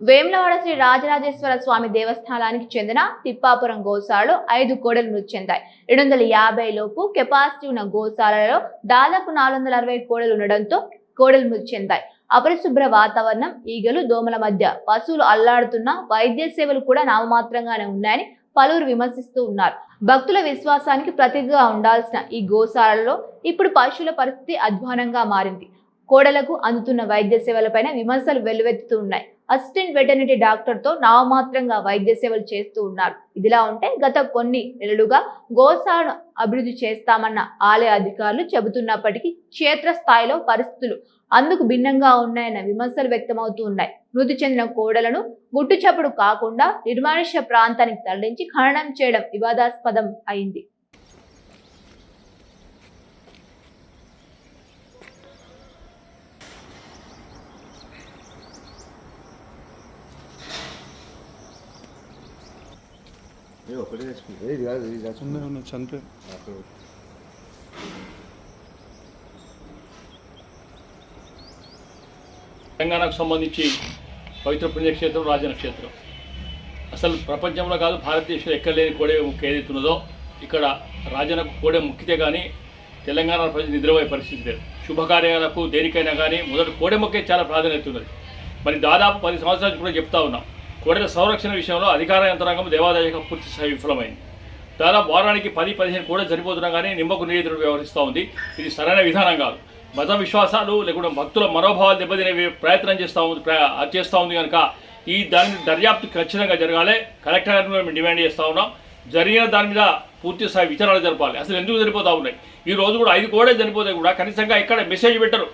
వేములవాడ శ్రీ రాజరాజేశ్వర స్వామి దేవస్థానానికి చెందిన తిప్పాపురం గోశాలలో 5 కోడలు మృతి చెందాయి. 250 లోపు కెపాసిటీ ఉన్న గోశాలలో దాదాపు 460 కోడలు ఉండడంతో కోడలు మృతి చెందాయి. అపరిశుభ్ర వాతావరణం, ఈగలు, దోమల మధ్య పశువులు అల్లాడుతున్న వైద్య సేవలు కూడా నామమాత్రంగానే ఉన్నాయని పలువురు విమర్శిస్తూ ఉన్నారు. భక్తుల విశ్వాసానికి ప్రతీకగా ఉండాల్సిన ఈ గోశాలలో ఇప్పుడు పశువుల పరిస్థితి అధ్వానంగా మారింది. కోడలకు అందుతున్న వైద్య సేవలపైన విమర్శలు వెల్లువెత్తుతూ ఉన్నాయి. అసిస్టెంట్ వెటర్నరీ డాక్టర్ తో నామమాత్రంగా వైద్య సేవలు చేస్తూ ఉన్నారు. ఇదిలా ఉంటే గత కొన్ని నెలలుగా గోశాలను అభివృద్ధి చేస్తామన్న ఆలయ అధికారులు చెబుతున్నప్పటికీ క్షేత్రస్థాయిలో పరిస్థితులు అందుకు భిన్నంగా ఉన్నాయన్న విమర్శలు వ్యక్తమవుతూ ఉన్నాయి. మృతి చెందిన కోడలను గుట్టుచప్పుడు కాకుండా నిర్మానుష్య ప్రాంతానికి తరలించి ఖననం చేయడం వివాదాస్పదం అయింది. తెలంగాణకు సంబంధించి పవిత్ర పుణ్యక్షేత్రం రాజన్న క్షేత్రం. అసలు ప్రపంచంలో కాదు భారతదేశంలో ఎక్కడ లేని కోడే ముక్కు ఏదైతున్నదో ఇక్కడ రాజన్నకు కోడే ముక్కితే కానీ తెలంగాణ ప్రజలు నిద్రపోయే పరిస్థితి లేదు. శుభకార్యాలకు దేనికైనా కానీ మొదటి కోడే మొక్కే చాలా ప్రాధాన్యత ఉన్నది. మరి దాదాపు 10 సంవత్సరాలు కూడా చెప్తా ఉన్నాం. కోడెల సంరక్షణ విషయంలో అధికార యంత్రాంగం దేవాదాయ శాఖ పూర్తి స్థాయి విఫలమైంది. దాదాపు వారానికి 10-15 కోడలు చనిపోతున్నా కానీ నిమ్మకు నీరు వ్యవహరిస్తూ ఉంది. ఇది సరైన విధానం కాదు. మత విశ్వాసాలు లేకుండా భక్తుల మనోభావాలు దెబ్బతినే ప్రయత్నం చేస్తూ ఉంది కనుక ఈ దాని దర్యాప్తు ఖచ్చితంగా జరగాలి. కలెక్టర్ గారిని మేము డిమాండ్ చేస్తూ ఉన్నాం. జరిగిన దాని మీద పూర్తి స్థాయి విచారణ జరపాలి. అసలు ఎందుకు చనిపోతూ ఉన్నాయి? ఈ రోజు కూడా 5 కోడలు చనిపోతే కూడా కనీసంగా ఇక్కడ మెసేజ్ పెట్టరు.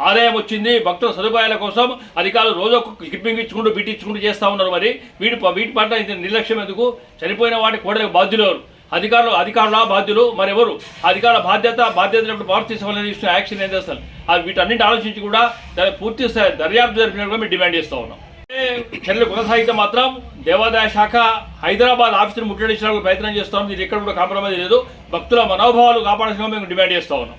ఆదాయం వచ్చింది, భక్తుల సదుపాయాల కోసం అధికారులు రోజు క్లిప్పింగ్ ఇచ్చుకుంటూ బిట్టించుకుంటూ చేస్తూ ఉన్నారు. మరి వీటి పట్ల ఇంత నిర్లక్ష్యం ఎందుకు? చనిపోయిన వాటి కోడలకు బాధ్యులు ఎవరు? అధికారుల బాధ్యులు మరెవరు? అధికారుల బాధ్యత పవర్ తీసుకోవాలని ఇస్తున్న యాక్షన్ ఏంటి అసలు? వీటన్నింటి ఆలోచించి కూడా దాన్ని పూర్తి స్థాయి దర్యాప్తు జరిపినట్టుగా మేము డిమాండ్ చేస్తూ ఉన్నాం. చర్యలు కొనసాగితే మాత్రం దేవాదాయ శాఖ హైదరాబాద్ ఆఫీసును ముట్టడించడానికి ప్రయత్నం చేస్తాం. ఇది ఎక్కడ కూడా కాంప్రమైజ్ లేదు. భక్తుల మనోభావాలు కాపాడాల్సిన మేము డిమాండ్ చేస్తూ ఉన్నాం.